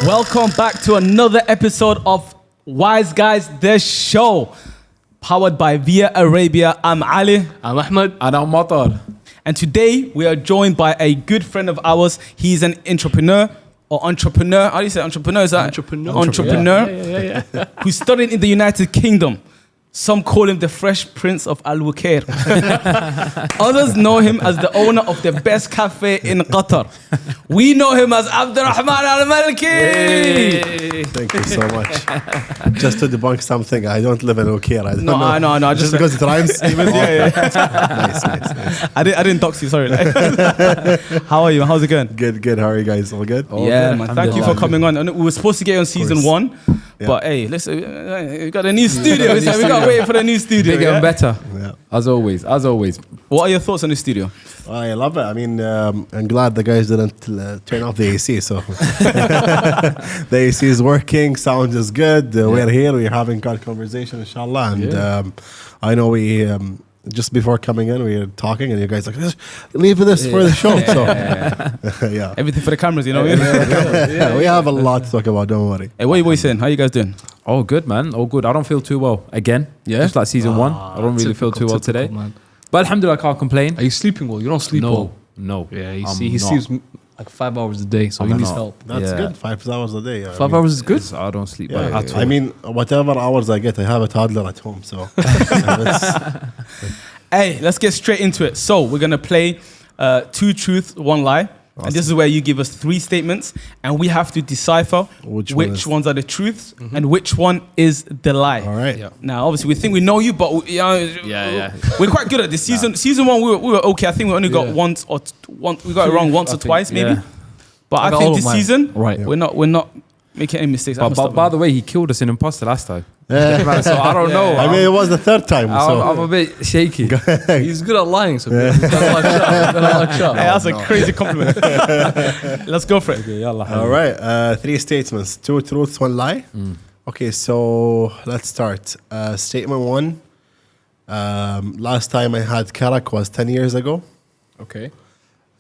Welcome back to another episode of Wise Guys, the show. Powered by Via Arabia. I'm Ali. I'm Ahmed. And I'm Matar. And today we are joined by a good friend of ours. He's an entrepreneur. How do you say entrepreneur? Is that entrepreneur? Yeah. Who studied in the United Kingdom. Some call him the Fresh Prince of Al Wukair. Others know him as the owner of the best cafe in Qatar. We know him as Abdurrahman Al Malki. Thank you so much. Just to debunk something, I don't live in Wukair. I don't know. I know. Just because it rhymes. Nice. I didn't dox you, sorry. How are you? How's it going? Good. How are you guys? All good? Yeah, man. Thank you for coming on. And we were supposed to get you on season 1. Yeah. But hey, listen, we got a new studio. We got to wait for the new studio. Bigger and better. Yeah. As always. What are your thoughts on the studio? I love it. I mean, I'm glad the guys didn't turn off the AC. So the AC is working. Sound is good. We're here. We're having good conversation, inshallah. And I know we... just before coming in, we were talking, and you guys like, leave this for the show. So, yeah. Everything for the cameras, you know. We have a lot to talk about. Don't worry. Hey, what are you saying? How you guys doing? All good, man. All good. I don't feel too well again. Yeah. Just like season 1. I don't really feel too well today. Man. But alhamdulillah, I can't complain. Are you sleeping well? You don't sleep well. No. Yeah, he sleeps like 5 hours a day, so he needs help. That's good. 5 hours a day. 5 hours is good. I don't sleep at all. I mean, whatever hours I get, I have a toddler at home, so. Hey, let's get straight into it. So we're gonna play 2 truths, 1 lie. Awesome. And this is where you give us 3 statements, and we have to decipher which ones are the truths and which one is the lie. All right. Yeah. Now, obviously, we think we know you, but we're quite good at this. Season 1, we were okay. I think we only got once. We got it wrong once or twice, maybe. But I think this season, we're not making any mistakes. But by the way, he killed us in Imposter last time. So I don't know. I mean, it was the 3rd time. So. I'm a bit shaky. He's good at lying. So hey, that's a crazy compliment. Let's go for it. Okay, all right. 3 statements. 2 truths, 1 lie. Okay, so let's start. Statement 1. Last time I had karak was 10 years ago. Okay.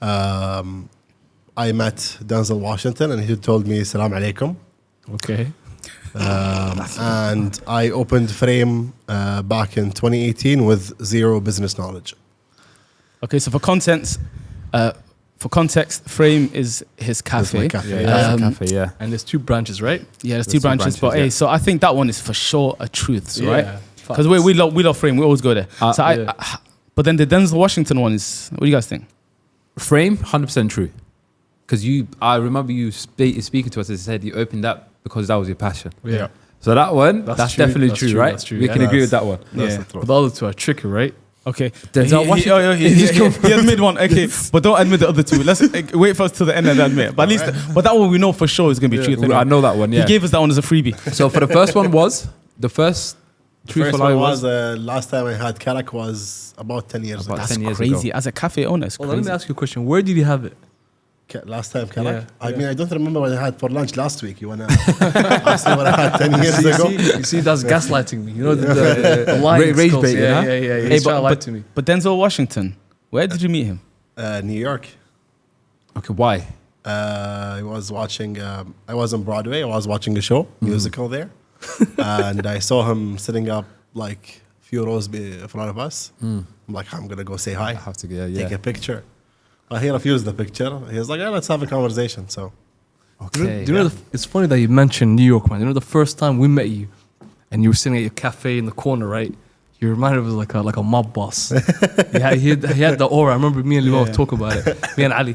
I met Denzel Washington, and he told me "Salam alaikum." Okay. And I opened Frame back in 2018 with 0 business knowledge. Okay, so for context, Frame is his cafe. Cafe. And there's 2 branches, right? Yeah, there's 2 branches. But hey, so I think that one is for sure a truth, right? Because we love Frame. We always go there. But then the Denzel Washington one is. What do you guys think? Frame, 100% true. Because I remember you speaking to us and said you opened that because that was your passion. Yeah. So that one, that's definitely true, right? That's true, we can agree with that one. But the other 2 are tricky, right? Okay. Denzel Washington. He admit one. Okay, but don't admit the other 2. Let's wait for us till the end and admit. But at least, but that one we know for sure is going to be truth. I know that one. Yeah. He gave us that one as a freebie. So for the first one was the first. First one was last time I had karak was about 10 years ago. That's crazy. As a cafe owner, it's crazy. Let me ask you a question. Where did you have it? Last time, karak? I mean, I don't remember what I had for lunch last week. You want to ask me what I had 10 years ago? You see, that's gaslighting me. You know, the lying rage skills. bait, Yeah. Hey, but to me. But Denzel Washington, where did you meet him? New York. Okay, why? I was watching, I was on Broadway. I was watching a show, musical there. And I saw him sitting up like a few rows in front of us. I'm like, I'm going to go say hi. I have to take a picture. He refused the picture. He was like, let's have a conversation. So, okay. Do you know, it's funny that you mentioned New York, man. You know, the first time we met you and you were sitting at your cafe in the corner, right? You reminded us of like a mob boss. he had the aura. I remember me and Lou talking about it. Me and Ali.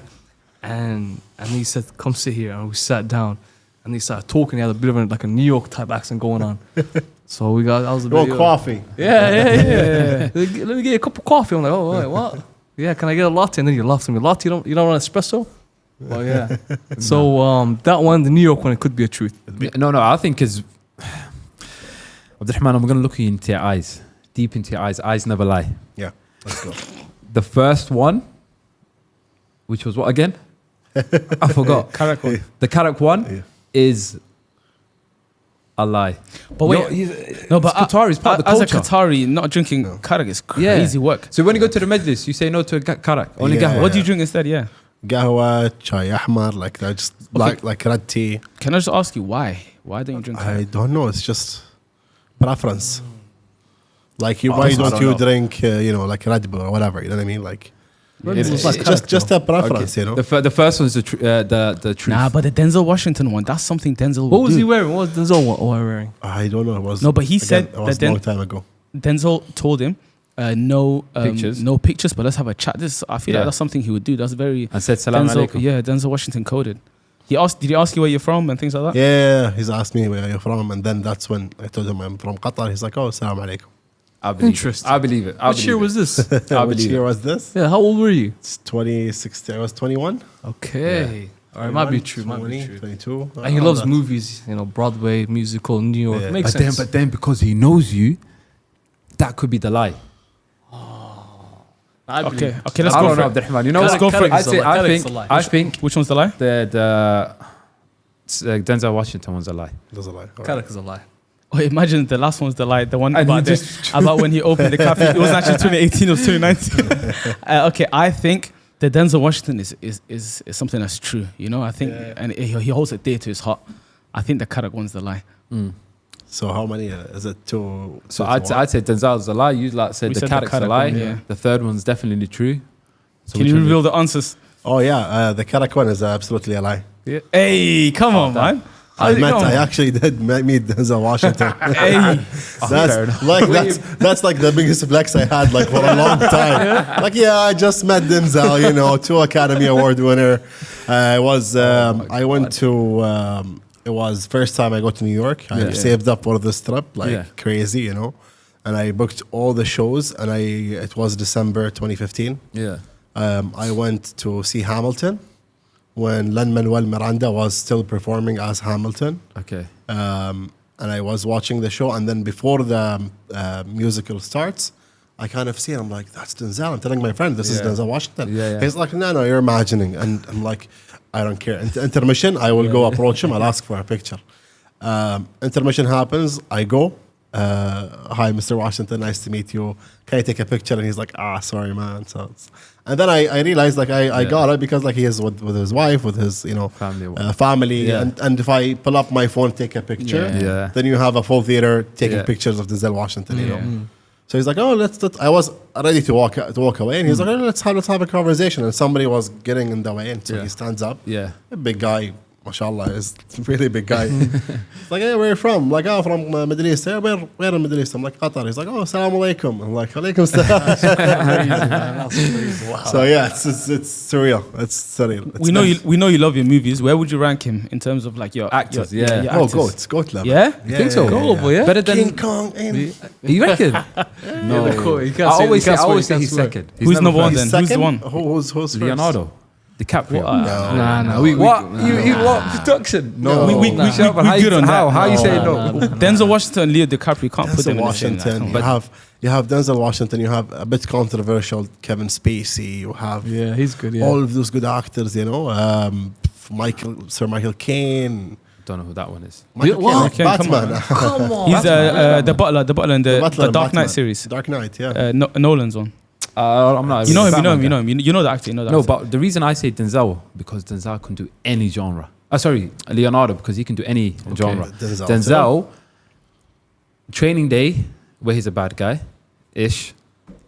And he said, come sit here. And we sat down. And he started talking. He had a bit of like a New York type accent going on. So I was a bit... coffee. Yeah. Let me get you a cup of coffee. I'm like, oh, wait, what? Yeah, can I get a latte? And then you laughed at me. Latte, you don't want espresso? Well, yeah. So that one, the New York one, it could be a truth. No, I think because... Abdurrahman, I'm going to look you into your eyes. Deep into your eyes. Eyes never lie. Yeah, let's go. The first one, which was what again? I forgot. Karak one. The Karak one is a lie. But wait, no, but Qatari is part of the culture. As a Qatari, not drinking Karak is crazy work. So when you go to the majlis, you say no to Karak. Only Qahwa. What do you drink instead? Yeah. Qahwa, chai ahmar, like that, just like red tea. Can I just ask you why? Why don't you drink I karak? don't know. It's just preference. Like you, Oh, why I don't don't you know. drink, like Red Bull or whatever? You know what I mean? Like It's just a preference, you know. The first one's the truth. Nah, but the Denzel Washington one, that's something Denzel would What was do. he wearing? What was Denzel wearing? I don't know. It was No, but he again, said it was that a long then- time ago. Denzel told him, no Pictures. no pictures, but let's have a chat. I feel Yeah. like that's something he would do. That's very And said salam Denzel, alaikum. yeah, Denzel Washington coded. Did he ask you where you're from and things like that? Yeah, he's asked me where you're from, and then that's when I told him I'm from Qatar. He's like, "Oh, salam alaikum." I believe Interesting. It. I believe it. What year was this? I Which believe year it. was this? Yeah, how old were you? It's 2016. I was 21. Okay. All right, might be true. Might be 20, true. 22. And he loves movies, Broadway, musical, New York. Yeah. Makes But then, sense. but then, because he knows you, that could be the lie. I believe Okay, it. okay, let's I go don't for know, it. Abdurrahman. You know Let's what? go for it. I'd say, I Karak's think, a lie. I think Which one's the lie? the Denzel Washington one's a lie. That's a lie. All right. Karak is a lie. Oh, imagine the last one's the lie. The one And about, he about when he opened the cafe. It wasn't actually 2018, it was 2019. Okay, I think the Denzel Washington is something that's true. I think, and he holds it dear to his heart. I think the Karak one's the lie. So how many is it? Two. So two I'd to one? say Denzel's a lie. You said We the said the Karak's a Karak lie. one, yeah. The third one's definitely true. So Can which you one reveal the answers? Oh yeah, the Karak one is absolutely a lie. Yeah. Hey, come on, man. I actually did meet Denzel Washington. Hey. fair enough. that's like the biggest flex I had like for a long time. Like I just met Denzel, 2 Academy Award winner. I went to it was first time I go to New York. I saved up for this trip like crazy, and I booked all the shows and it was December 2015. Yeah. I went to see Hamilton when Lin-Manuel Miranda was still performing as Hamilton. Okay. And I was watching the show, and then before the musical starts, I kind of see it. I'm like, that's Denzel. I'm telling my friend, this is Yeah. Denzel Washington. Yeah, yeah. He's like, no, you're imagining. And I'm like, I don't care. Intermission, I will go approach him. I'll ask for a picture. Intermission happens. I go. Hi, Mr. Washington. Nice to meet you. Can I take a picture? And he's like, sorry, man. And then I realized like I got it because like he is with his wife, with his family. Yeah. And if I pull up my phone, take a picture, Yeah. then you have a full theater taking Yeah. pictures of Denzel Washington. Yeah. So he's like, oh, let's. I was ready to walk away, and he's like, oh, let's have a conversation. And somebody was getting in the way, and so Yeah. he stands up. Yeah. A big guy, mashallah, is a really big guy. He's like, hey, where are you from? I'm like, oh, from Middle East. Hey, where in Middle East? I'm like, Qatar. He's like, oh, salam alaikum. I'm like, alaikum salam. So yeah, it's surreal. It's surreal. It's We know you love your movies. Where would you rank him in terms of like your Actors, your yeah. your Oh, actors? goat level. Yeah? You think so? Goal, yeah? Better than King Kong. And you reckon? No. Yeah, cool. You I can't say- always you say, can't swear, you he's can't swear. second. He's Who's never number one first. then? Who's the second? one? Who's first? Leonardo DiCaprio. Nah. What? What production? No. We good on that. How you say no? Denzel Washington and Leo DiCaprio can't put them Denzel in the same. Washington. Like, You have Denzel Washington. You have a bit controversial Kevin Spacey. You have Yeah, he's good. Yeah. all of those good actors. Sir Michael Caine. Don't know who that one is. Michael what? Caine, Come on. Batman. Come on. he's the butler in the Butler, Dark Knight Batman. series. Dark Knight, yeah. Nolan's one. I'm not. You know him. Batman guy. You know the actor. You know the No, actor. but the reason I say Denzel because Denzel can do any genre. Sorry, Leonardo because he can do any genre. Denzel. Training Day, where he's a bad guy, ish.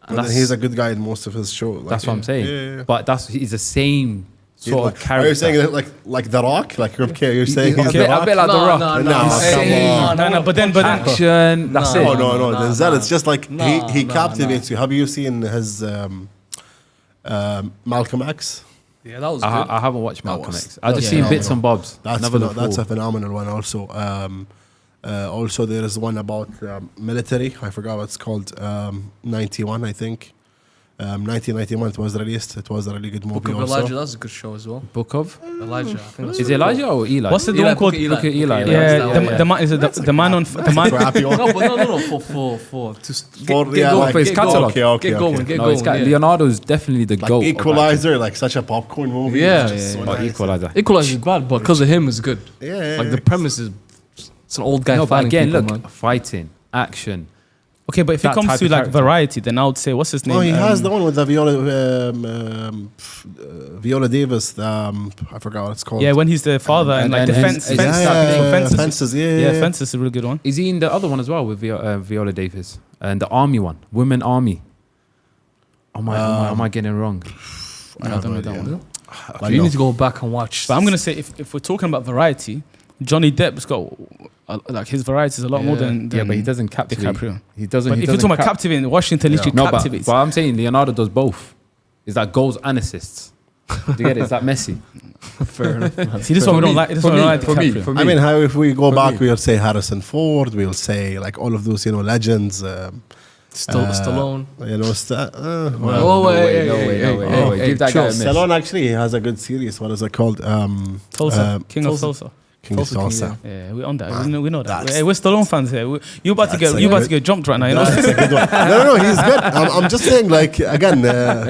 And But he's a good guy in most of his shows. that's what I'm saying. Yeah. But he's the same sort of Are character. you saying that like The Rock? Like you're saying He's he's a The bit Rock? like The Rock. No, He's come same on. No, but then action. That's it. Oh no, Denzel. no. It's just like No, he no, captivates you. Have you seen his Malcolm X? Yeah, that was good. I haven't watched Malcolm was- X. I just that's seen bits phenomenal. and bobs. That's a phenomenal one. Also, also there is one about military. I forgot what it's called. 91, I think. 1991 it was released. It was a really good movie. Book of also. Elijah, that's a good show as well. Book of Elijah, I think that's is it Elijah or Eli? What's the Eli, one called? Book of Book of Eli. Yeah, Yeah, that's that one, the man is it the man on the man. Crappy one. No, but no, for to For- get yeah, going, like- for his get catalogue. going, Okay, get going, okay. get No, going. it's got yeah. Leonardo's definitely the Like goat. Equalizer, like such a popcorn movie. Yeah, It's just yeah, so Or nice. Equalizer. Equalizer is bad, but because of him, it's good. Yeah, Like the premise is, it's an old guy No, but fighting again, people, look, man. fighting, action. Okay, but if it That comes type to of like character. variety, then I would say, what's his name? Oh, he has the one with the Viola Davis. I forgot what it's called. Yeah, when he's the father and like the fence, and- fence, yeah, fences. Fences. Yeah, Yeah, Fences is a really good one. Is he in the other one as well with Viola Davis and the army one, Women Army? Am I getting it wrong? I don't know that one. Like, You need to go back and watch. But I'm gonna say if we're talking about variety, Johnny Depp's got like his variety is a lot more than Yeah, but he doesn't captivate. DiCaprio. He doesn't. But he if you're doesn't talking about captivating, Washington literally no, captivates. but I'm saying Leonardo does both. Is that goals and assists? Do you get it? Is that Messi? Fair enough, man. See, this one we don't like. This one we don't like DiCaprio. for me. I mean, how if we go back, me. we'll say Harrison Ford. We'll say like all of those, legends. Stallone. No way. Give that guy a miss. Stallone actually has a good series. What is it called? Tulsa, King of Tulsa. King of Tulsa. Yeah, we're on that. We know that. That's- Hey, we're Stallone fans here. You about to That's get a good- get jumped right now. You know. That's a good one. No, he's good. I'm just saying, like again,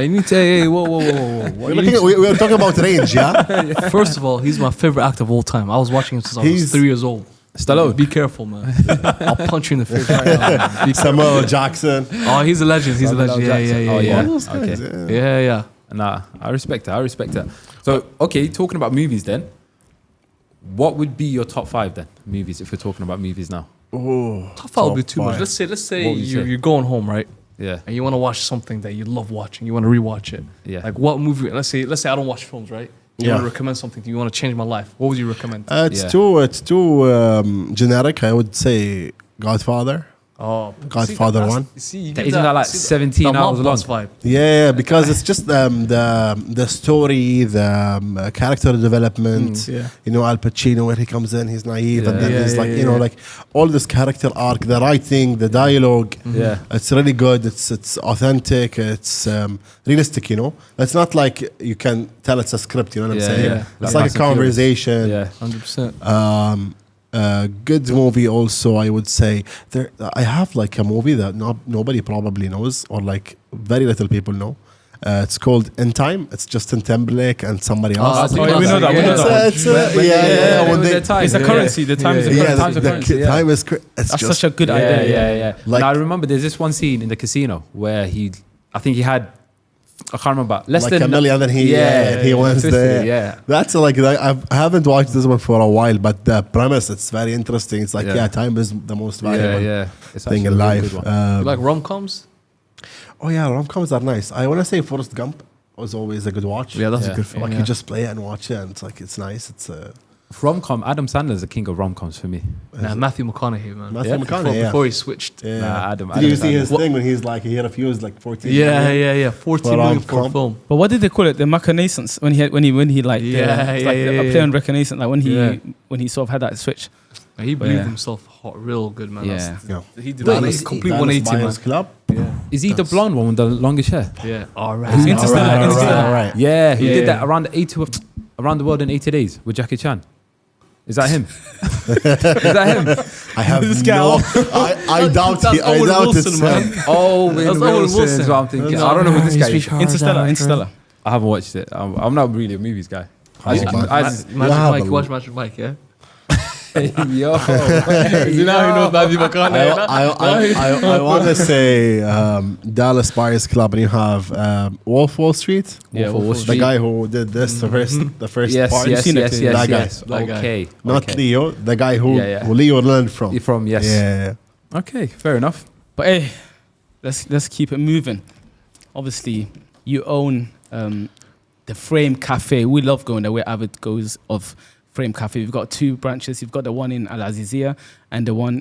You need to. Hey, whoa. we're talking about range, yeah. First of all, he's my favorite actor of all time. I was watching him since I was He's- 3 years old. Stallone. Be careful, man. I'll punch you in the face right now. Man. Be Samuel L. Jackson. Oh, he's a legend. He's a Samuel L. legend. Yeah, Jackson. yeah. Oh, yeah. All those guys, Okay. yeah. Yeah. Nah, I respect that. So, okay, talking about movies then. What would be your top 5 then? Movies, if we're talking about movies now. Oh, Top five would be too five. much. Let's say What would you say? you're going home, right? Yeah. And you want to watch something that you love watching. You want to rewatch it. Yeah. Like what movie? Let's say I don't watch films, right? You Yeah. want to recommend something. You want to change my life. What would you recommend? It's Yeah. too generic. I would say Godfather. Oh, Godfather one. See, Isn't that like 17 hours long? Vibe. Yeah, because it's just the story, the character development. Yeah. Al Pacino when he comes in, he's naive, and then Yeah, he's yeah, like, yeah. like all this character arc, the writing, the dialogue. Yeah. It's really good. It's authentic. It's realistic. It's not like you can tell it's a script. You know what I'm Yeah, saying? yeah. It's Like like Fast a and Furious. conversation. Yeah. 100%. Good movie also, I would say. I have like a movie that nobody probably knows, or like very little people know. It's called In Time. It's Justin Timberlake and somebody else. that's a Oh, yeah, we know that. We know that. It's when with they- their time. It's the currency. The time is the Yeah, currency. time's a currency, yeah. time is it's That's just such a good Yeah, idea. yeah. Like- Now, I remember there's this one scene in the casino where I think he had, I can't remember, less like than a million, and then he wins twisted the it, yeah. That's like I haven't watched this one for a while, but the premise, it's very interesting. It's like Yeah. time is the most valuable It's thing actually in a really life. good one. You like rom-coms? Oh yeah, rom-coms are nice. I want to say Forrest Gump was always a good watch. Yeah, that's Yeah. a good film. Like yeah. you just play it and watch it, and it's nice. It's Rom-com, Adam Sandler's the king of rom-coms for me. Nah, Matthew McConaughey, man. Matthew Yeah, McConaughey. Yeah. Before he switched. Yeah. Nah, Adam Did you see his Sandler. thing when he's like he refused like 14? Yeah. 14 For million for a rom-com. film. But what did they call it? The reconnaissance when he like Yeah, it's yeah, like yeah, a yeah. play on reconnaissance, like Yeah. when he sort of had that switch. And he believed Yeah. himself hot, real good, man. Yeah. That's- Yeah. He did Wait, that is- complete Dallas 180, man. Buyers Club. Yeah. Is he the blonde one with the longest hair? Yeah. All right. Interstellar, Interstellar. All right. Yeah, he Yeah, did yeah. that around the world in 80 days with Jackie Chan. Is that him? Is that him? I have This guy- no. I doubt. That's I Owen doubt Wilson, it's man. him. Oh, That's Owen Wilson. is what I'm thinking. I don't know who this guy is. Interstellar. I haven't watched it. I'm not really a movies guy. As you Oh, can- man. as- Yeah, Magic Mike, but- you watch Magic Mike, yeah? Yo, You know how he knows Matthew McConaughey. I want to say Dallas Buyers Club, and you have Wolf Wall Street. Yeah, Wolf of Wall Wall The Street. guy who did this, the first Yes, part. yes, seen it yes, too. yes, That guy. yes. That guy. Okay, Not okay. Leo, the guy who Yeah. Leo learned from. You're from yes. Yeah. Okay, fair enough. But hey, let's keep it moving. Obviously, you own the Frame Cafe. We love going there. We're avid goers of Frame Cafe. We've got 2 branches. You've got the one in Al Azizia and the one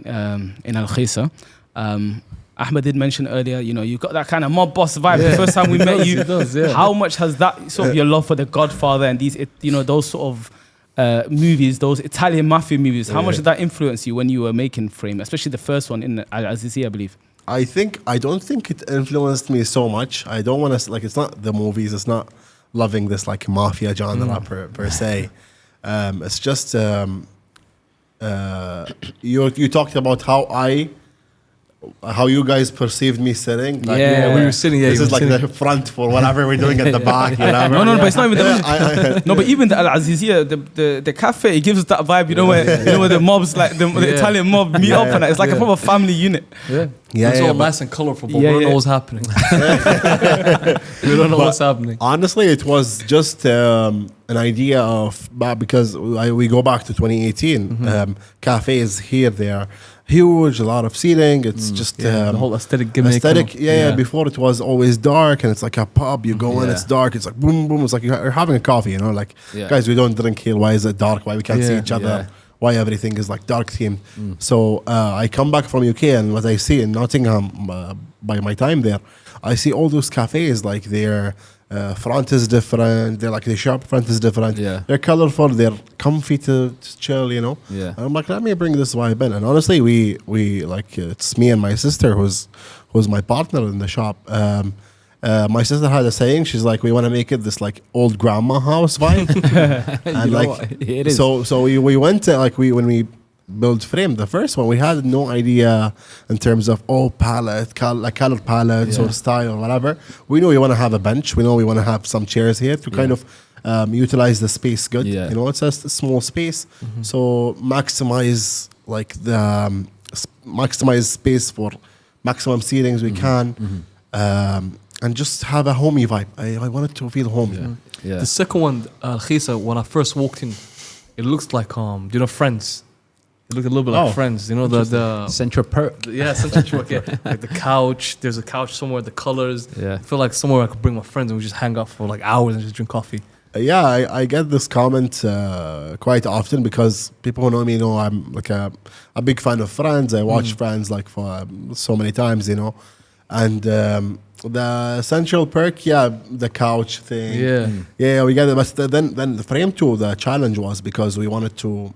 in Al Khaisa. Ahmed did mention earlier, you've got that kind of mob boss vibe. The first time we met you, It does, yeah. how much has that sort of your love for the Godfather and these, those sort of movies, those Italian mafia movies, how much did that influence you when you were making Frame, especially the first one in Al Azizia, I believe? I don't think it influenced me so much. I don't want to it's not the movies. It's not loving this like mafia genre per se. It's just you talked about how you guys perceived me sitting. Like, Yeah, we were sitting. Yeah, this you is were like sitting. the front for whatever we're doing at the back. No, but it's not even the I- No, but even the Al Azizia, the cafe, it gives us that vibe. Where the mobs, like the Yeah. Italian mob, meet up and that. It's like a proper family unit. Yeah. Yeah, It's yeah, all but nice and colorful, but Yeah, we don't yeah. know what's happening. We don't know But- what's happening. honestly, it was just an idea of because we go back to 2018. Cafes here, they are huge, a lot of seating. It's just The whole aesthetic gimmick. aesthetic. and- Yeah. Before it was always dark, and it's like a pub. You go in, Yeah. it's dark. It's like boom, boom. It's like you're having a coffee. You know, like Yeah. guys, we don't drink here. Why is it dark? Why we can't see Yeah. each other? Yeah. Why everything is like dark themed? So I come back from UK, and what I see in Nottingham by my time there, I see all those cafes like their front is different. They're like the shop front is different. Yeah. They're colorful. They're comfy to chill. You know. Yeah. And I'm like, let me bring this vibe in. And honestly, we like it's me and my sister who's my partner in the shop. My sister had a saying. She's like, we want to make it this like old grandma house vibe. And You know like, what? It is. so we went to like when we built Frame the first one, we had no idea in terms of palette, like color palettes Yeah. or style or whatever. We know we want to have a bench. We know we want to have some chairs here to kind of utilize the space good. Yeah. You know, it's a small space, so maximize like the maximize space for maximum seatings we can. And just have a homey vibe. I wanted to feel homey. Yeah. The second one, Khisa, when I first walked in, it looks like do you know Friends? It looked a little bit like Oh, Friends. You know the Central Perk. yeah, Central Park, yeah. Like the couch. There's a couch somewhere. The colors. Yeah. I feel like somewhere I could bring my friends and we just hang out for like hours and just drink coffee. Yeah, I get this comment quite often because people who know me know I'm like a big fan of Friends. I watch Friends like for so many times, you know. And the Central Perk, the couch thing. Yeah, we get it. But then the Frame 2, the challenge was because we wanted to.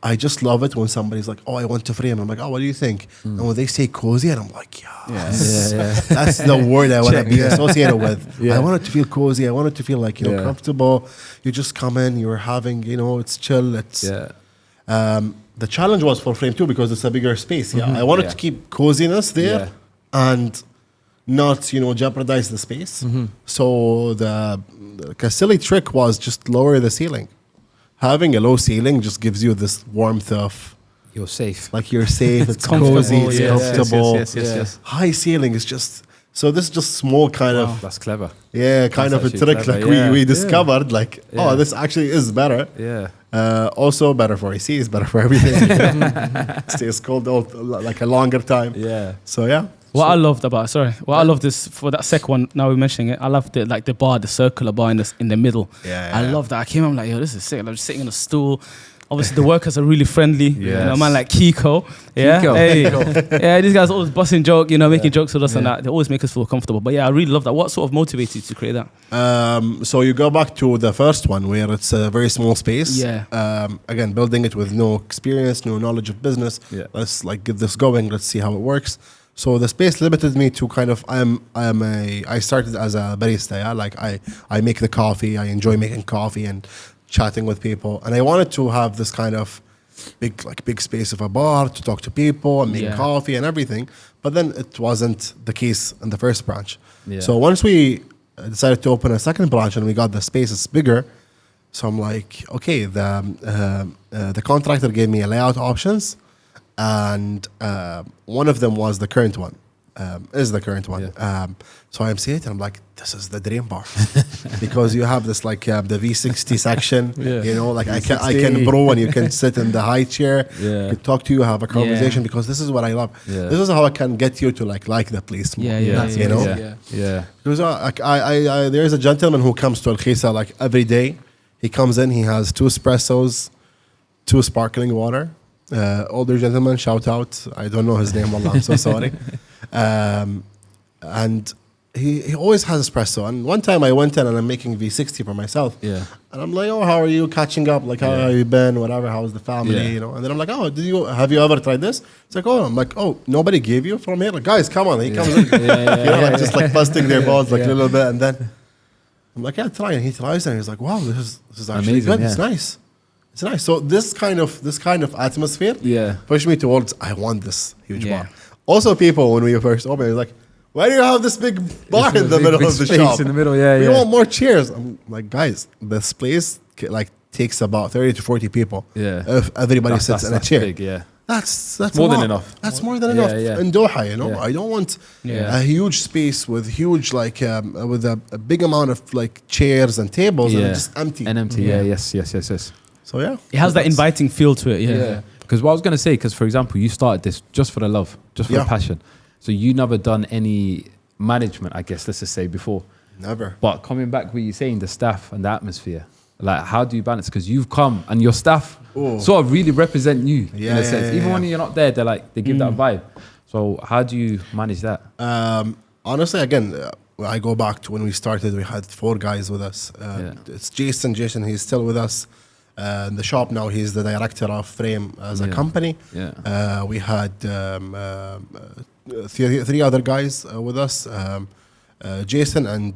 I just love it when somebody's like, "Oh, I want to frame." I'm like, "Oh, what do you think?" And when they say cozy, and I'm like, "Yes, that's the word I want to be associated with." I want it to feel cozy. I want it to feel like comfortable. You just come in, you're having, it's chill. It's the challenge was for Frame 2 because it's a bigger space. I wanted to keep coziness there and not jeopardize the space. So the silly trick was just lower the ceiling. Having a low ceiling just gives you this warmth of You're safe. like you're safe, it's comfortable, cozy, it's comfortable. Yes. High ceiling is just so this is just small kind of That's clever. kind of a actually trick clever, like yeah. we discovered like Yeah. this actually is better. Yeah. Also better for AC, is better for everything. Stays cold like a longer time. Yeah. So yeah. What I loved about I love this for that second one. Now we're mentioning it. I love the bar, the circular bar in the middle. I love that. I came, I'm like, yo, this is sick. I'm just sitting on a stool. Obviously, the workers are really friendly. Yes. A man like Kiko. Yeah, Kiko. Hey. Yeah. These guys always busting joke. Making jokes with us and that. They always make us feel comfortable. But yeah, I really love that. What sort of motivated you to create that? So you go back to the first one where it's a very small space. Yeah. Again, building it with no experience, no knowledge of business. Yeah. Let's like get this going. Let's see how it works. So the space limited me to kind of I started as a barista. Yeah? Like I make the coffee. I enjoy making coffee and chatting with people. And I wanted to have this kind of big space of a bar to talk to people and make coffee and everything. But then it wasn't the case in the first branch. Yeah. So once we decided to open a second branch and we got the space, it's bigger. So I'm like, okay, the contractor gave me a layout options, and one of them was the current one. Is the current one. So I'm seeing it and I'm like, this is the dream bar because you have this like the V60 section, like I can bro and you can sit in the high chair, you can talk to you, have a conversation because this is what I love. This is how I can get you to like the place more. Yeah. Because I there is a gentleman who comes to Al Khisa like every day. He comes in, he has 2 espressos, 2 sparkling water. Older gentleman, shout out. I don't know his name, wallah, I'm so sorry. And he always has espresso. And one time I went in and I'm making V60 for myself. Yeah. And I'm like, oh, how are you catching up? Like, how have you been? Whatever, how's the family? And then I'm like, oh, have you ever tried this? It's like, I'm like, oh, nobody gave you from here? Like, guys, come on. He comes in, like just like busting their balls like a little bit. And then I'm like, yeah, try. And he tries and he's like, wow, this is actually amazing, good. It's nice. It's nice. So this kind of atmosphere pushed me towards I want this huge bar. Also, people when we first opened, they're like, why do you have this big bar in the middle of the shop? In the middle, We want more chairs. I'm like, guys, this place like takes about 30 to 40 people. Yeah. If everybody sits in a chair. Big, That's more a than lot. enough. That's more than Yeah, enough yeah. in Doha. You know, Yeah. I don't want Yeah. a huge space with huge with a big amount of like chairs and tables and it's just empty. And empty. Yeah. Yeah. Yes. So yeah, It has that that's- inviting feel to it. Yeah. Because what I was going to say, because for example, you started this just for the love, just for the Yeah. passion. So you never done any management, I guess, let's just say before. Never. But coming back, what you're saying, the staff and the atmosphere, like how do you balance? Because you've come and your staff Oh. sort of really represent you in Yeah, a yeah, sense. yeah, Even when yeah. you're not there, they give that vibe. So how do you manage that? Honestly, again, I go back to when we started. We had 4 guys with us. It's Jason. Jason, he's still with us. In the shop now, he's the director of Frame as a company. Yeah. We had 3 other guys with us. Jason and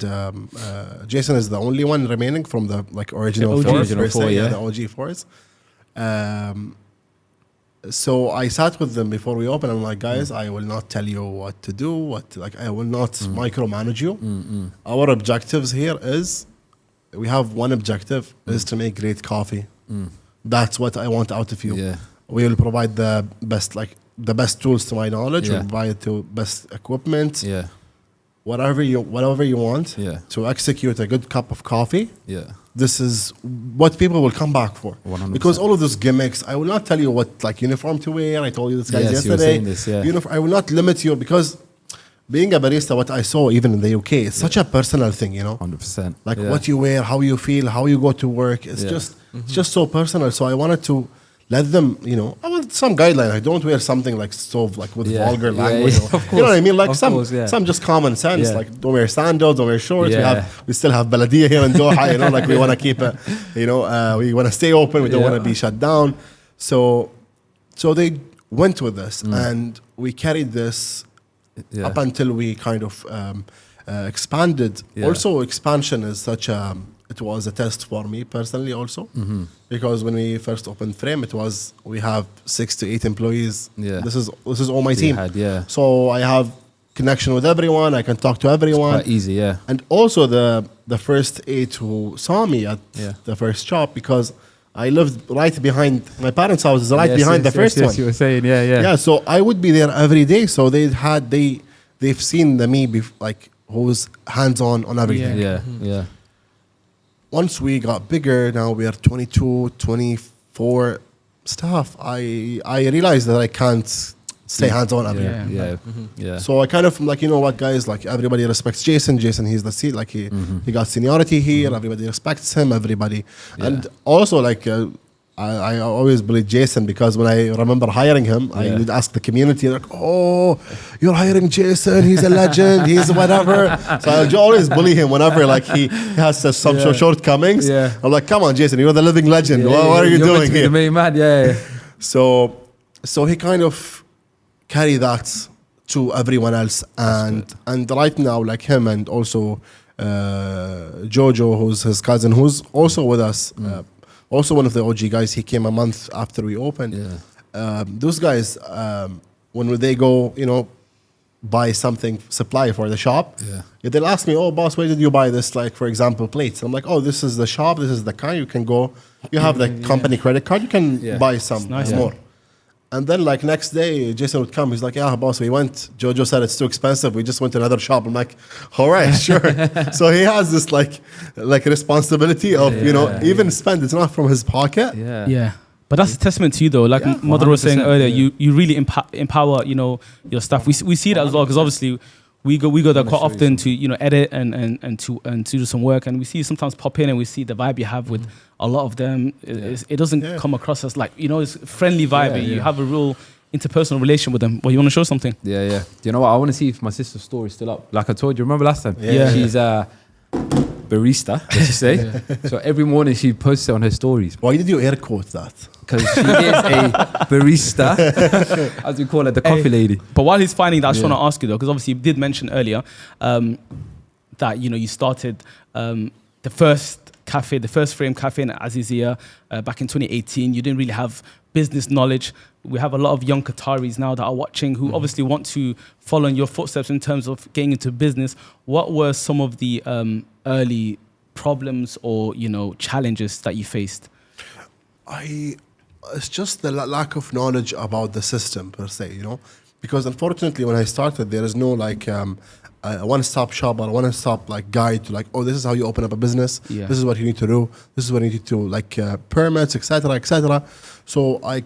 Jason is the only one remaining from the like original OG. 4. Original per se, 4, yeah. the OG 4s. So I sat with them before we open. I'm like, guys, I will not tell you what to do. I will not micromanage you. Our objectives here is, we have one objective is to make great coffee. That's what I want out of you. Yeah. We will provide the best tools to my knowledge. Yeah. We'll provide to best equipment. Yeah. Whatever you want Yeah. to execute a good cup of coffee. Yeah. This is what people will come back for. 100%. Because all of those gimmicks, I will not tell you what like uniform to wear. I told you this guys Yes, you were yesterday. saying this, yeah. I will not limit you because being a barista, what I saw even in the UK, it's such a personal thing, 100%. Like Yeah. what you wear, how you feel, how you go to work. It's Yeah. it's just so personal. So I wanted to let them, I want some guideline. I don't wear something like so like with Yeah. vulgar Yeah, language. yeah, or- of you know what I mean? Like Of some course, yeah. some just common sense. Yeah. Like don't wear sandals, don't wear shorts. Yeah. We still have Baladia here in Doha. Like we want to keep it. We want to stay open. We don't want to be shut down. So they went with this, and we carried this Yeah. up until we kind of expanded. Yeah. Also, expansion is it was a test for me personally also, because when we first opened Frame, we have 6 to 8 employees. Yeah. This is all my So you team. had, yeah. So I have connection with everyone. I can talk to everyone. Quite easy, yeah. And also the first 8 who saw me at Yeah. the first shop, because I lived right behind my parents' house is right behind the first one. You were saying, yeah. Yeah, so I would be there every day. So they've seen who's hands on everything. Yeah. Once we got bigger, now we are 22, 24 staff. I realized that I can't stay hands on everywhere. Yeah. So I kind of like, you know what, guys, like everybody respects Jason. Jason, he's the seat, like he got seniority here. Everybody respects him. Everybody, and also like I always believe Jason, because when I remember hiring him, I would ask the community like, "Oh, you're hiring Jason? He's a legend. He's whatever." So I always bully him whenever like he has some shortcomings. Yeah. I'm like, "Come on, Jason, you're the living legend. What are you You're meant doing to be here?" the main man, yeah. So he kind of carry that to everyone else, and right now, like him and also Jojo, who's his cousin, who's also with us, also one of the OG guys. He came a month after we opened. Those guys, when they go, buy something, supply for the shop, they'll ask me, "Oh, boss, where did you buy this? Like, for example, plates." I'm like, "Oh, this is the shop. This is the kind. You can go. You have the company credit card. You can buy some more." And then like next day, Jason would come. He's like, "Yeah, boss, we went. Jojo said it's too expensive. We just went to another shop." I'm like, "All right, sure." So he has this like responsibility of even spend. It's not from his pocket. Yeah. But that's a testament to you, though. Like Mother was saying 100%, earlier, you really empower, your staff. We see that as well, because obviously we go there quite often to edit and to do some work, and we see you sometimes pop in and we see the vibe you have with a lot of them. It doesn't come across as like it's a friendly vibe. You have a real interpersonal relation with them. Well, you want to show something? Yeah. Do you know what? I want to see if my sister's story is still up. Like I told you, remember last time? Yeah. She's a barista, let's just say. So every morning she posts it on her stories. Why did you air quote that? Because she is a barista, as we call it, the coffee lady. But while he's finding that, I just want to ask you though, because obviously you did mention earlier that you started the first cafe, the first Frame cafe in Azizia back in 2018. You didn't really have business knowledge. We have a lot of young Qataris now that are watching who obviously want to follow in your footsteps in terms of getting into business. What were some of the early problems or challenges that you faced? it's just the lack of knowledge about the system per se, you know, because unfortunately when I started, there is no like a one-stop shop or one-stop like guide to like, oh, this is how you open up a business. Yeah. This is what you need to do. This is what you need to do, like permits, etc., etc. So I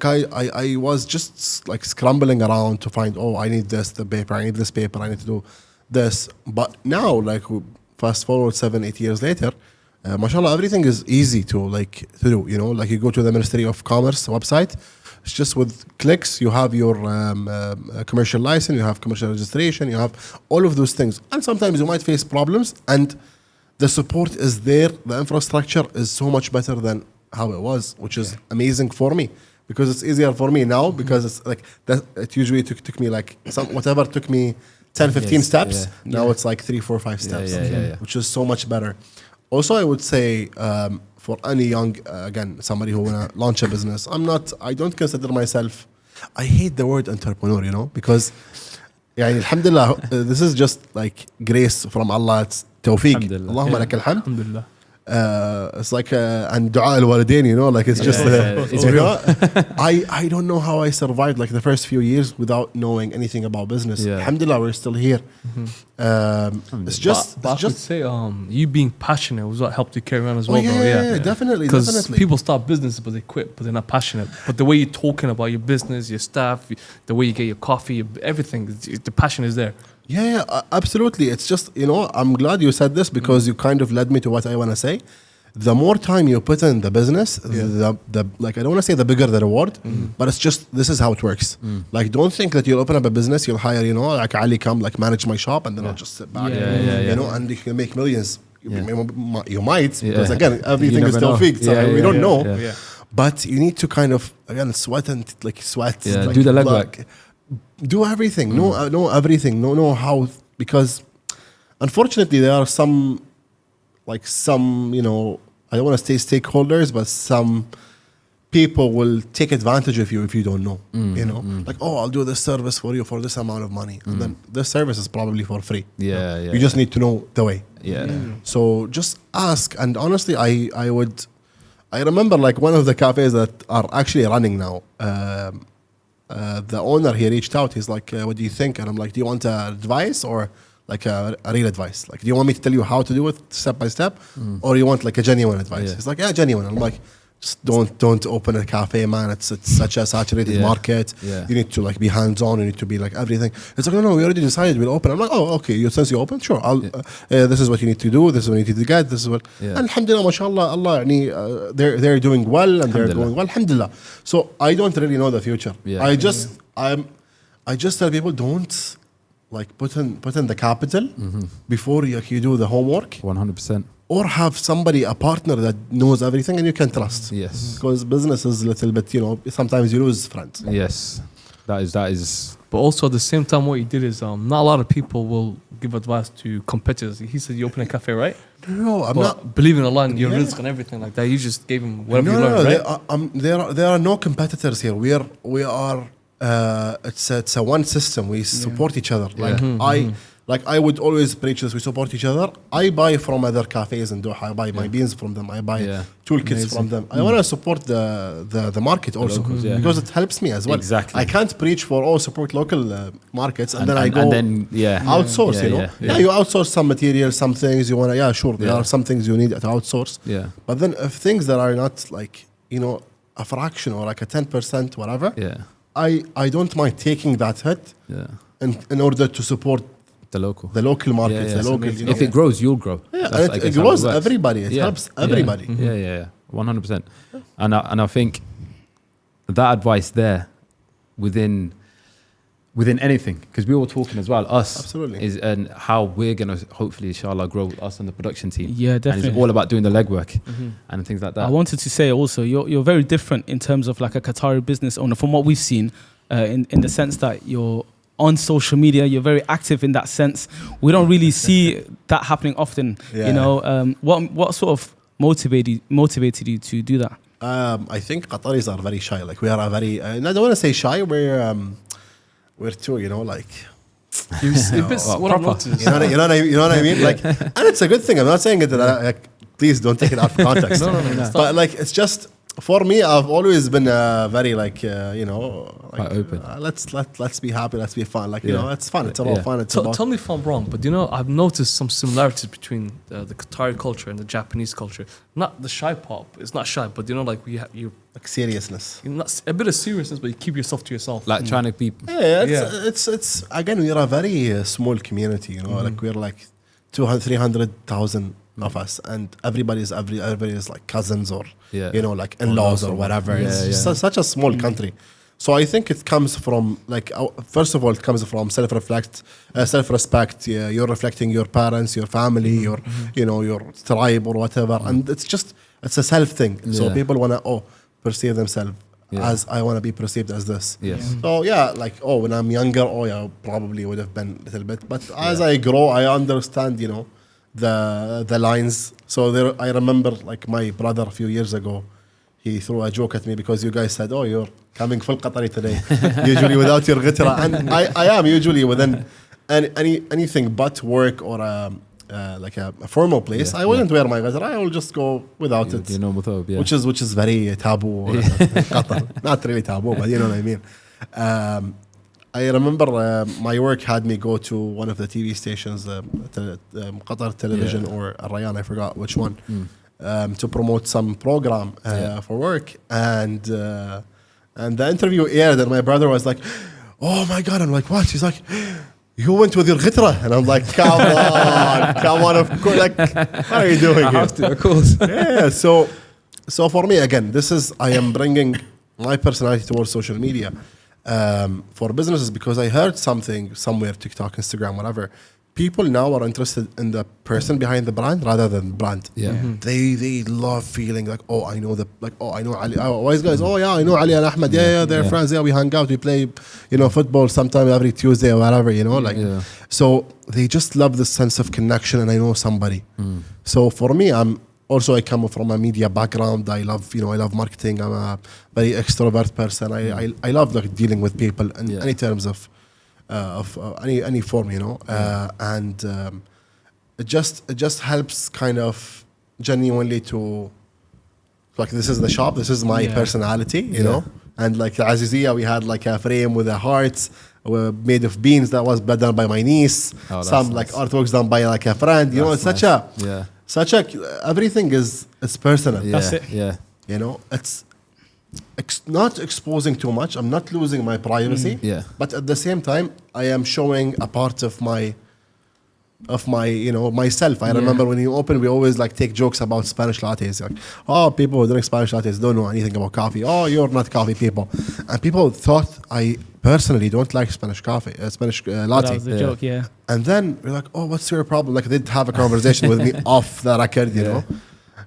was just like scrambling around to find, oh, I need this, the paper, I need this paper, I need to do this. But now, like fast forward 7-8 years later, mashallah, everything is easy to do. You know, like you go to the Ministry of Commerce website. It's just with clicks, you have your commercial license, you have commercial registration, you have all of those things. And sometimes you might face problems, and the support is there. The infrastructure is so much better than how it was, which is amazing for me, because it's easier for me now, because it's like that. It usually took me like whatever took me 10, 15 steps. Now it's like 3, 4, 5 steps, which is so much better. Also, I would say for any young, again, somebody who wanna launch a business, I don't consider myself, I hate the word entrepreneur, you know, because alhamdulillah, this is just like grace from Allah. It's tawfiq. Allahumma lakal hamd. Alhamdulillah. It's like and dua al-walidain, you know, like it's just it's you real. know, I don't know how I survived like the first few years without knowing anything about business. Alhamdulillah, we're still here. It's just But I could say you being passionate was what helped you carry on as well, bro. yeah, definitely, Because definitely. people start businesses but they quit, but they're not passionate. But the way you're talking about your business, your staff, the way you get your coffee, everything, the passion is there. Absolutely. It's just, you know, I'm glad you said this, because you kind of led me to what I want to say. The more time you put in the business, the like, I don't want to say the bigger the reward, but it's just, this is how it works. Like, don't think that you'll open up a business, you'll hire, you know, like Ali come, like manage my shop, and then I'll just sit back, you know, and you can make millions. You might, because again, everything is tawfiq, so we don't know. But you need to kind of, again, sweat. Like, do the legwork. Do everything. Know everything. Know how, because unfortunately there are some, you know, I don't want to say stakeholders, but some people will take advantage of you if you don't know. You know, like, oh, I'll do this service for you for this amount of money, and then this service is probably for free. You just need to know the way. So just ask. And honestly, I remember like one of the cafes that are actually running now. The owner, he reached out. He's like, what do you think? And I'm like, do you want advice or like a real advice? Like, do you want me to tell you how to do it step by step, or you want like a genuine advice? He's like, yeah, genuine. I'm like, just don't open a cafe, man. It's such a saturated market. You need to like be hands-on. You need to be like everything. It's like, no, we already decided we'll open. I'm like, oh, okay. Since you open, sure. This is what you need to do. This is what you need to get. This is what. And alhamdulillah, mashallah, Allah, they're doing well, and they're going well. Alhamdulillah. So I don't really know the future. I just tell people, don't like put in the capital before you do the homework. 100%. Or have somebody, a partner that knows everything and you can trust. Yes. Because business is a little bit, you know, sometimes you lose friends. Yes. That is. But also at the same time, what you did is not a lot of people will give advice to competitors. He said you open a cafe, right? No, I'm not. Believing in Allah and your risk and everything like that. You just gave him whatever you learned, right? There are no competitors here. We are. It's a one system. We support each other. Like I would always preach this. We support each other. I buy from other cafes in Doha. I buy my beans from them. I buy toolkits from them. I want to support the market also, because it helps me as well. Exactly. I can't preach for support local markets and then I go outsource. You outsource some materials, some things you want to. Sure, there are some things you need to outsource. But then if things that are not like, you know, a fraction or like a 10%, whatever. I don't mind taking that hit in order to support the local market, the local. You know? If it grows, you'll grow. And it grows everybody. It helps everybody. 100%. And I think that advice there within anything, because we were talking as well, absolutely, is and how we're gonna hopefully, inshallah, grow us and the production team. Definitely. And it's all about doing the legwork and things like that. I wanted to say also, you're very different in terms of like a Qatari business owner from what we've seen, in the sense that you're on social media, you're very active in that sense. We don't really see that happening often. You know, what sort of motivated you to do that? I think Qataris are very shy. Like we are a very, I don't want to say shy. We're too, you know, like. You know what I mean? Like, and it's a good thing. I'm not saying it that please don't take it out of context. No. But like, it's just For me, I've always been very like Quite open. Let's be happy, let's be fun. Like you know, it's fun. It's about Yeah. fun. It's Tell, about tell me if I'm wrong, but you know, I've noticed some similarities between the Qatari culture and the Japanese culture. Not the shy part. It's not shy, but you know, like you're like seriousness. not a bit of seriousness, but you keep yourself to yourself. Like trying to be. Yeah, it's again we're a very small community. You know, like we're like 200, 300,000 of us, and everybody is like cousins or you know like in-laws or whatever. It's such a small country. So I think it comes from like first of all it comes from self-respect. Yeah, you're reflecting your parents, your family, your you know your tribe or whatever, and it's a self thing. So people wanna perceive themselves as I want to be perceived as this. Yes. So yeah, like when I'm younger, probably would have been a little bit, but as I grow, I understand, you know, the lines. So there, I remember like my brother a few years ago, he threw a joke at me because you guys said, "Oh, you're coming full Qatari today," usually without your ghitra, and I am usually within anything but work or like a formal place. I wouldn't wear my ghitra. I will just go without it. You know, Which is very taboo in Qatar. Not really taboo, but you know what I mean. I remember my work had me go to one of the TV stations, Qatar Television or Al Rayyan, I forgot which one, to promote some program for work, and the interview aired, and my brother was like, "Oh my god!" I'm like, "What?" He's like, "You went with your ghitra," and I'm like, come on, of course, like, what are you doing here? Of course. Yeah, so for me again, I am bringing my personality towards social media for businesses, because I heard something somewhere, TikTok, Instagram, whatever. People now are interested in the person behind the brand rather than the brand. Yeah. They love feeling like, I know Ali. Always guys, I know Ali and Ahmed. Yeah, they're friends. Yeah, we hang out. We play, you know, football sometime every Tuesday or whatever. You know, like so they just love this sense of connection, and I know somebody. So for me, I come from a media background. I love marketing. I'm a very extrovert person. I love like dealing with people in any terms of any form, you know, and it just helps kind of genuinely to like, this is the shop, this is my personality, you know, and like Azizia, we had like a frame with a heart made of beans that was done by my niece. Some like artworks done by like a friend, you know. It's such a everything is personal. That's it. Yeah. You know, it's not exposing too much. I'm not losing my privacy. But at the same time, I am showing a part of my you know, myself. I remember when you open, we always like take jokes about Spanish lattes. Like, people who drink Spanish lattes don't know anything about coffee. You're not coffee people. And people thought I personally don't like Spanish coffee, Spanish latte. That was the joke, And then we're like, what's your problem? Like, they'd have a conversation with me off the record, you know.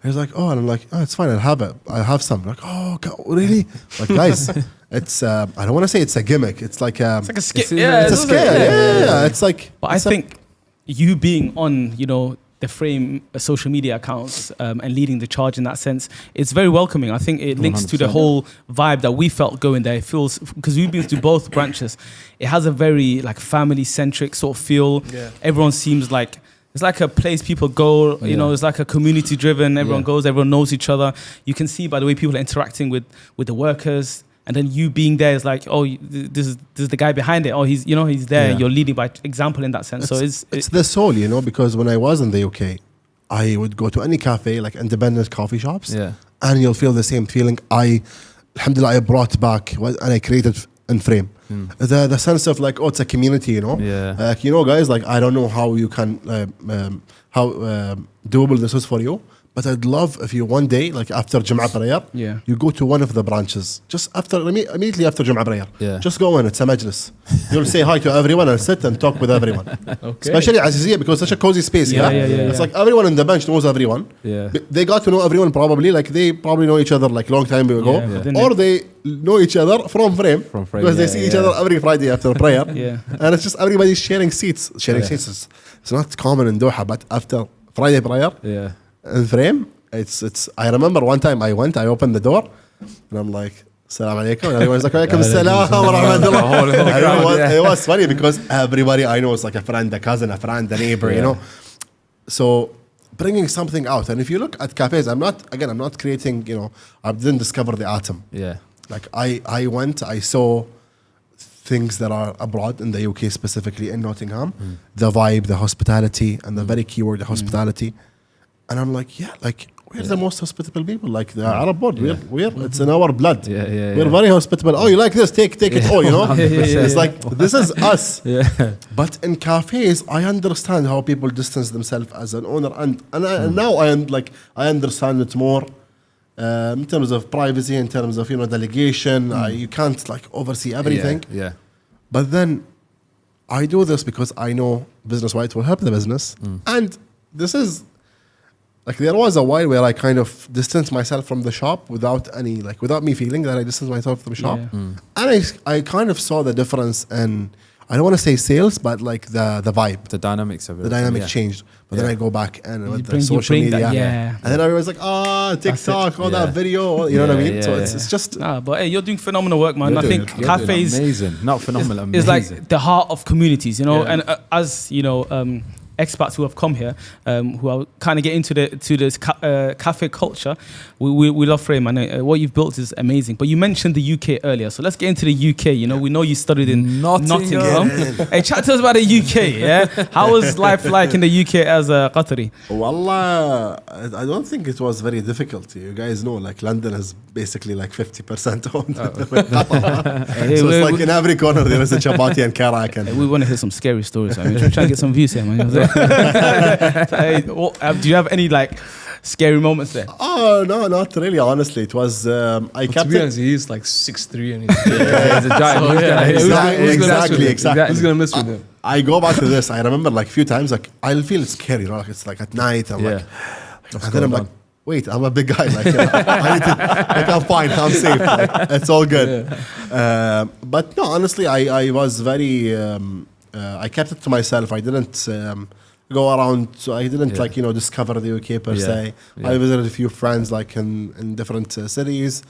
He's like, and I'm like, it's fine, I'll have some. Like, God, really? Like, guys, it's I don't want to say it's a gimmick. It's like a skit. It's a skit. Yeah. It's like, but I think you being on, you know, the Frame social media accounts and leading the charge in that sense, it's very welcoming. I think it links to the whole vibe that we felt going there. It feels, because we've been to both branches, it has a very like family centric sort of feel. Everyone seems like, it's like a place people go, you know, it's like a community driven, everyone goes, everyone knows each other. You can see by the way people are interacting with the workers, and then you being there is like, this is the guy behind it. He's there, you're leading by example in that sense. It's the soul, you know, because when I was in the UK, I would go to any cafe, like independent coffee shops, and you'll feel the same feeling alhamdulillah, I brought back and I created in Frame. The sense of like, it's a community, you know. Like, you know, guys, like, I don't know how you can how doable this is for you, but I'd love if you one day, like after Jum'ah prayer, you go to one of the branches just immediately after Jum'ah prayer. Just go in, it's a majlis. You'll say hi to everyone and sit and talk with everyone. Especially Aziziyah, because it's such a cozy space. It's like everyone in the bench knows everyone. They got to know everyone probably, like they probably know each other like long time ago, or they know each other from Frame because they see each other every Friday after prayer. And it's just everybody's sharing seats. It's not common in Doha, but after Friday prayer, in Frame, it's. I remember one time I opened the door, and I'm like, "Assalamu alaikum," and everyone's like, "Alaikum assalam wa rahmatullah." It was funny because everybody I know is like a friend, a cousin, a friend, a neighbor, you know. So bringing something out. And if you look at cafes, I'm not creating, I didn't discover the atom. Yeah. Like I saw things that are abroad in the UK, specifically in Nottingham, the vibe, the hospitality, and the very keyword, the hospitality. And I'm like, we're the most hospitable people, like the Arab world. We're it's in our blood. We're very hospitable. Oh, you like this? Take it all, It's like, this is us. But in cafes, I understand how people distance themselves as an owner. And now I understand it more. In terms of privacy, in terms of delegation, you can't like oversee everything. But then I do this because I know business-wise it will help the business, and this is like, there was a while where I kind of distanced myself from the shop without me feeling that I distanced myself from the shop, and I kind of saw the difference in, I don't want to say sales, but like the vibe, the dynamics of it. The dynamic changed. But then I go back and with the social media, and then I was like, TikTok, all that video, you know what I mean? So it's just. But hey, you're doing phenomenal work, man. I think cafes, amazing, not phenomenal, amazing. Is like the heart of communities, and as expats who have come here, who are kind of get into this cafe culture, we love Frame, and what you've built is amazing. But you mentioned the UK earlier, so let's get into the UK. We know you studied in Nottingham. Hey, chat to us about the UK. Yeah, how was life like in the UK as a Qatari? Wallah, I don't think it was very difficult. You guys know, like London is basically like 50% owned. So it's like in every corner there is a chapati and karak. And we want to hear some scary stories. We're trying to get some views here, man. Hey, do you have any like scary moments there? Oh no, not really. Honestly, it was. To be honest, he's like 6'3" and he's a giant. Exactly. Who's gonna mess with him? I go back to this. I remember like a few times, like I'll feel scary. Like it's like at night. I'm like, and then I'm like, wait, I'm a big guy. Like I'm fine. I'm safe. Like, it's all good. But no, honestly, I was very. I kept it to myself. I didn't go around. So I didn't discover the UK per se. I visited a few friends like in different cities.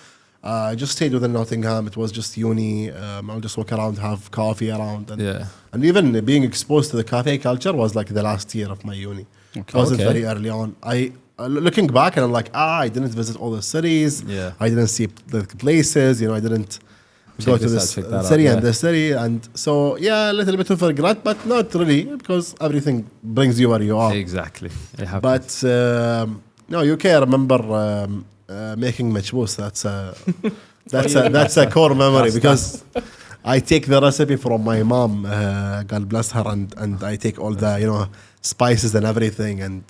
I just stayed within Nottingham. It was just uni. I'll just walk around, have coffee around, and even being exposed to the cafe culture was like the last year of my uni. It wasn't very early on. Looking back, and I'm like, I didn't visit all the cities. I didn't see the places. I didn't go to this city and this city, and so a little bit of regret, but not really, because everything brings you where you are. Exactly. But no, UK. I remember making machbous. That's a core memory, because I take the recipe from my mom, God bless her, and I take all the spices and everything, and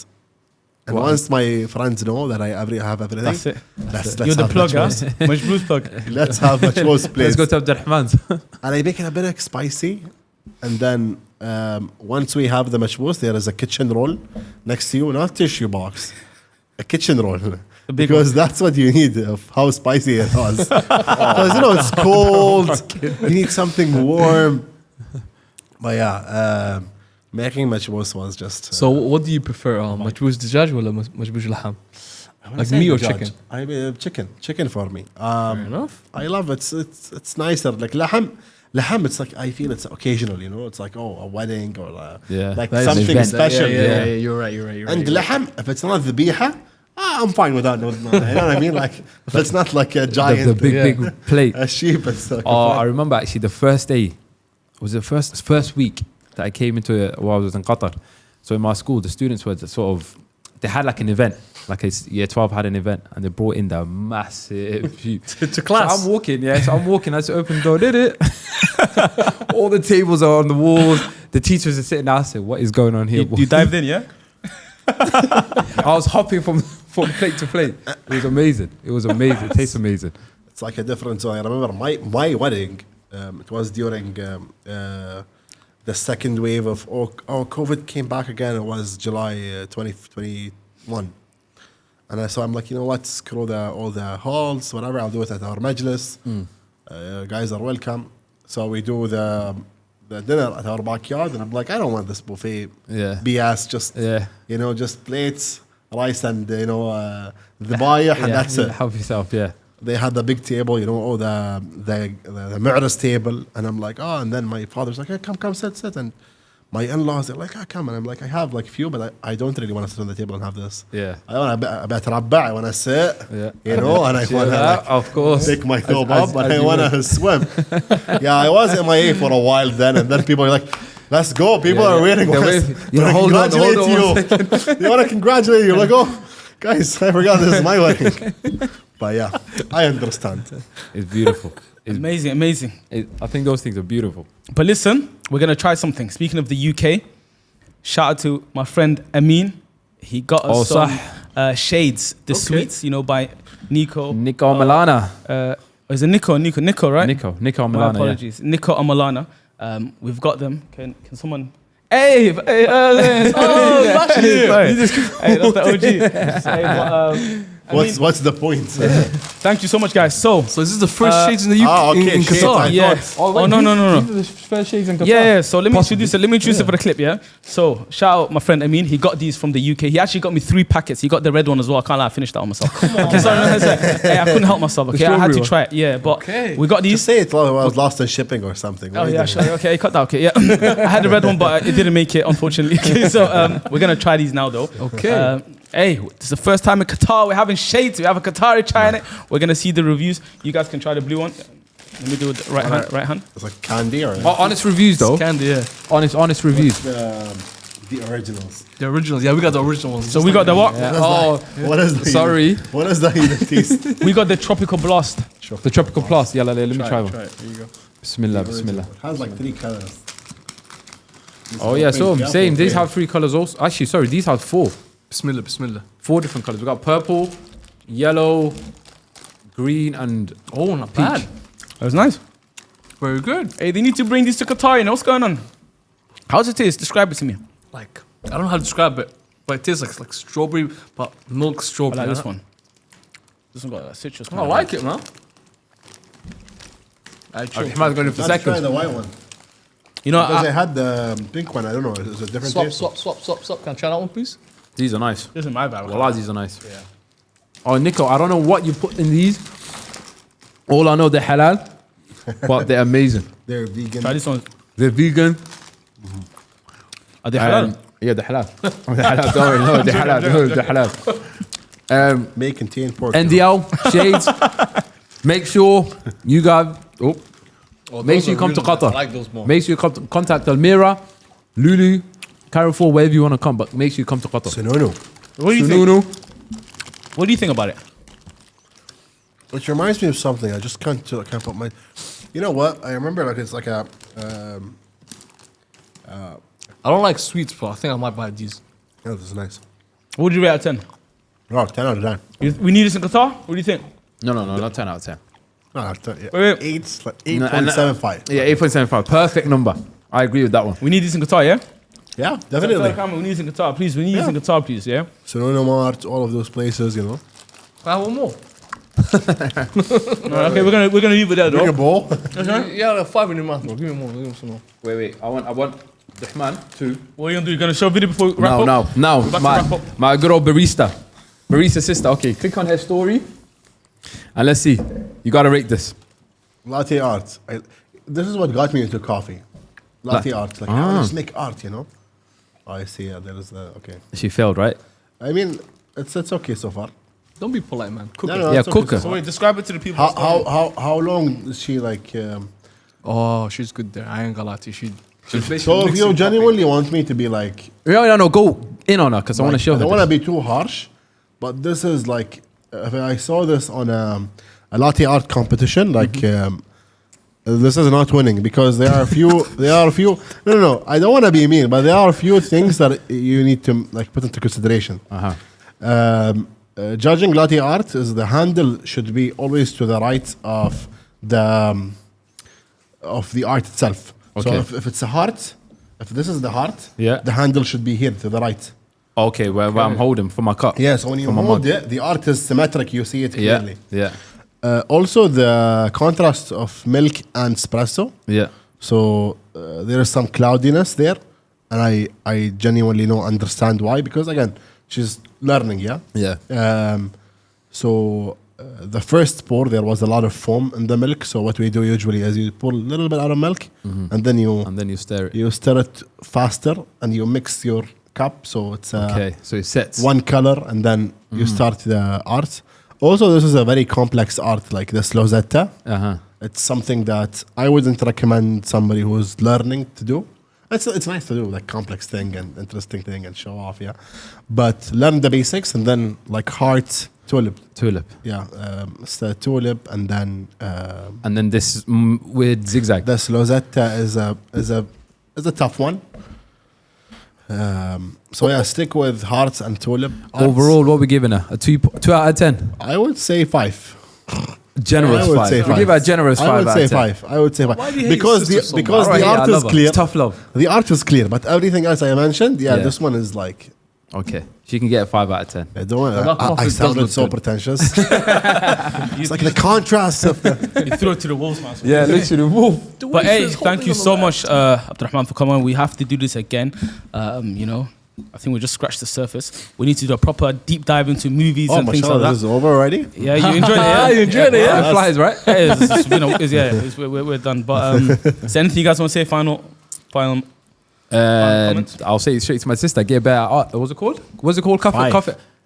once my friends know that I have everything, that's it. Let's You're the plug, huh? Mashbous plug. Let's have machbous, please. Let's go to Abdurrahman's. And I make it a bit spicy, and then once we have the machbous, there is a kitchen roll next to you, not tissue box, a kitchen roll. Because that's what you need of how spicy it was. Because it's cold, you need something warm. But making machbous was just. So what do you prefer? Machbous dajaj or machbous laham? Like meat or chicken? I mean chicken for me. Fair enough. I love it. It's nicer. Like laham, it's like, I feel it's occasional. It's like a wedding or like something special. Yeah, you're right. And laham, if it's not the biha, I'm fine with that. No, you know what I mean? Like, if it's not like a giant, the big plate, a sheep and stuff. I remember actually the first day, was the first week that I came into while I was in Qatar. So in my school, the students were they had like an event, like year 12 had an event, and they brought in the massive sheep to class. So I'm walking, I just opened the door, did it? All the tables are on the walls. The teachers are sitting there. I said, what is going on here? You dived in, yeah? I was hopping from plate to plate. It was amazing. It tastes amazing. It's like a different zone. I remember my wedding. It was during the second wave of COVID came back again. It was July 2021, and so I'm like, what? Screw all the halls, whatever. I'll do it at our majlis. Guys are welcome. So we do the dinner at our backyard, and I'm like, I don't want this buffet BS. Just just plates, rice, and the bayah, and that's it. Help yourself, They had the big table, the mu'ras table, and I'm like, and then my father's like, hey, come sit, and my in-laws, they're like, come on. I'm like, I have like few, but I don't really want to sit on the table and have this. Yeah. I want to rabba, I want to sit, Yeah. you know, and I want to like, of course. pick my thumb As- up, but as I you want to swim. Yeah, I was MIA for a while then, and then people are like, let's go. People Yeah, are yeah. waiting. They're want waiting. to Yeah, hold on, congratulate hold on you. They want to congratulate you. Like, oh, guys, I forgot this is my wedding. But yeah, I understand. It's beautiful. It's, Amazing. I think those things are beautiful. But listen, we're gonna try something. Speaking of the UK, shout out to my friend Amin. He got us some shades, the sweets, you know, by Nico. Nico Milana. Is it Nico, right? Nico My Milana. apologies. Nico and Milana. We've got them. Can someone? Hey, actually, hey, that's the OG. Hey, but, What's the point? thank you so much, guys. So So this is the first shades in the UK okay, in shades, Qatar. I yeah. thought- Oh no. These are the first shades in Qatar. Yeah. So let me introduce it. Let me introduce it for the clip. Yeah. So shout out my friend Amin. He got these from the UK. He actually got me 3 packets. He got the red one as well. I can't lie. I finished that on myself. Okay, sorry, no, hey, I couldn't help myself. Okay, I had to try it. Yeah, but we got Just these. say it like I was lost in shipping or something. Oh yeah, sure. Okay, cut that. Okay, yeah. I had the red one, but it didn't make it, unfortunately. Okay, so we're gonna try these now, though. Okay. Hey, this is the first time in Qatar. We're having shades. We have a Qatari trying it. We're gonna see the reviews. You guys can try the blue one. Let me do it right hand. It's like candy or Honest reviews though. Candy, yeah. Honest reviews. the originals. The originals. Yeah, we got the original ones. So we got the what? Oh, What is the sorry. What is the even taste? We got the tropical blast. The tropical plus. Yeah, let me try one. Try it. Here you go. Bismillah, bismillah. It has like 3 colors. Oh yeah, so same. These have 3 colors also. Actually, sorry, these have 4. Bismillah. 4 different colors. We got purple, yellow, green, and Oh, not bad. That was nice. Very good. Hey, they need to bring these to Qatar. You know what's going on? How's it taste? Describe it to me. Like, I don't know how to describe it, but it tastes like strawberry, but milk I strawberry. like this one. This one got a citrus. I like it, man. Ahmad's going in for Let's try seconds. the white one. You know, Because I had the pink one. I don't know. Is it a different taste? Swap. Can I try that one, please? These are nice. this is my bad. Wallah, these are nice. Yeah. Oh, Nico, I don't know what you put in these. All I know, they're halal, but they're amazing. They're vegan. Try this one. They're vegan. Are they halal? Yeah, they're halal. They're halal. Don't worry, no, they're halal. No, they're halal. May contain pork. NDL, shades. Make sure you guys. Make sure you come to Qatar. I like those more. Make sure you come to contact Almira, Lulu, Carrefour, wherever you want to come, but make sure you come to Qatar. Sununu. What do you think? What do you think about it? Which reminds me of something. I just can't put my. You know what? I remember like it's like a. I don't like sweets, but I think I might buy these. Oh, this is nice. What would you rate out of 10? Oh, 10 out of 10. We need this in Qatar? What do you think? No, not 10 out of 10. No, not 10. Yeah. Wait. 8.75. Yeah, 8.75. Perfect number. I agree with that one. We need this in Qatar, yeah? Yeah, Tell definitely. the camera, we need this in Qatar, please. We need this in Qatar, please, yeah? Sununu Mart, all of those places, you know. Can I have one more? No, okay, we're gonna leave it there, Bring a though. bowl. Yeah, like 5 in your mouth, bro. Give me more. Give me some more. Wait. I want Dahman too. What are you gonna do? You gonna show a video before we wrap up? No. We're about to wrap up. My good old barista sister. Okay, click on her story, and let's see. You gotta rate this. Latte art. This is what got me into coffee. Latte art. Like, I just make art, you know. Oh, I see. Yeah, there is the. Okay. She failed, right? I mean, it's okay so far. Don't be polite, man. Cook No, it. no, Yeah, it's okay cook her. so So far. wait, describe it to the people. How long is she like? Oh, she's good there. I ain't gonna lie to you. She's So if you genuinely want me to be like, No. Go in on her because I want to show I don't her. want to be too harsh, but this is like if I saw this on a latte art competition. Like this is not winning because there are a few. No. I don't want to be mean, but there are a few things that you need to like put into consideration. Judging latte art is the handle should be always to the right of the art itself. Okay. So if it's a heart, if this is the heart, Yeah. the handle should be here to the right. Okay, where I'm holding for my cup. Yeah, so when you For my hold mug. it, the art is symmetric. You see it Yeah. clearly. Yeah. Also, the contrast of milk and espresso. Yeah. So there is some cloudiness there, and I genuinely don't understand why. Because again, she's learning. Yeah. Yeah. So the first pour there was a lot of foam in the milk. So what we do usually is you pour a little bit out of milk, and then you stir it. you stir it faster, and you mix your cup. So it's Okay, so it sets. one color, and then you start the art. Also, this is a very complex art, like the slozetta. It's something that I wouldn't recommend somebody who's learning to do. It's nice to do, like complex thing and interesting thing and show off, yeah. But learn the basics, and then like heart, tulip, yeah, it's the tulip, and then and then this with zigzag. the slozetta is a tough one. So yeah, stick with hearts and tulip. Overall, what we giving her? A 2 out of 10. I would say 5. Generous I would 5. say We give her a generous 5 I would out say of 10. 5. I would say 5 Why do you hate because your sister so because much? the Alright, art yeah, I is love her. clear. It's tough love. The art is clear, but everything else I mentioned, yeah. This one is like. Okay, she can get a 5 out of 10. I don't want. that I coffee does sounded look so good. pretentious. It's like the contrast of the. You threw it to the wolves, man. Yeah, literally. Woo. But hey, thank you so much, Abdurrahman, for coming. We have to do this again. You know, I think we just scratched the surface. We need to do a proper deep dive into movies Oh and my things God, like this that. is over already. Yeah, you enjoyed it. Yeah, You enjoyed it, yeah? It flies, right? Hey, you know, we're done. But is there anything you guys want to say? Final. I'll say it straight to my sister. Get better art. What's it called? What's it called?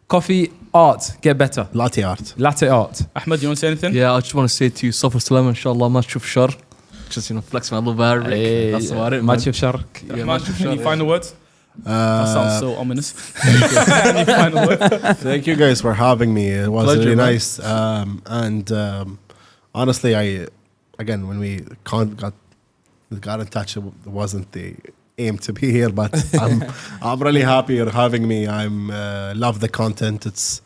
Coffee art. Get better. Latte art. Latte art. Ahmed, you want to say anything? Yeah, I just want to say to you, Safar Salam, inshallah, ما تشوف شر. Just, you know, flex my love Arabic. Hey, That's about it, ما man. تشوف شر. Rahman, any final words? That sounds so ominous. Any final words? Thank you guys for having me. It was Pleasure, really man. nice. Honestly, when we got in touch, it wasn't the aim to be here, but I'm really happy you're having me. Love the content. It's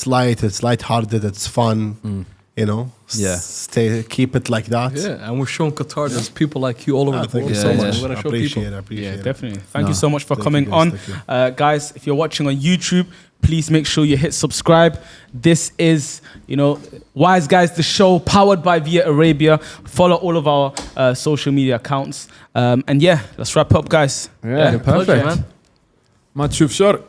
light-hearted, it's fun. You know, Yeah. keep it like that. Yeah, and we're showing Qatar there's people like you all over the Thank world. you Yeah, so yeah. much. We're gonna I show appreciate people. it. I appreciate Yeah, it. definitely. Thank you so much for Thank coming you guys, on. thank Guys, if you're watching on YouTube, please make sure you hit subscribe. This is, you know, Wise Guys, the show powered by Via Arabia. Follow all of our social media accounts. And yeah, let's wrap up, guys. Yeah, Pleasure, perfect. man. ما تشوف شر.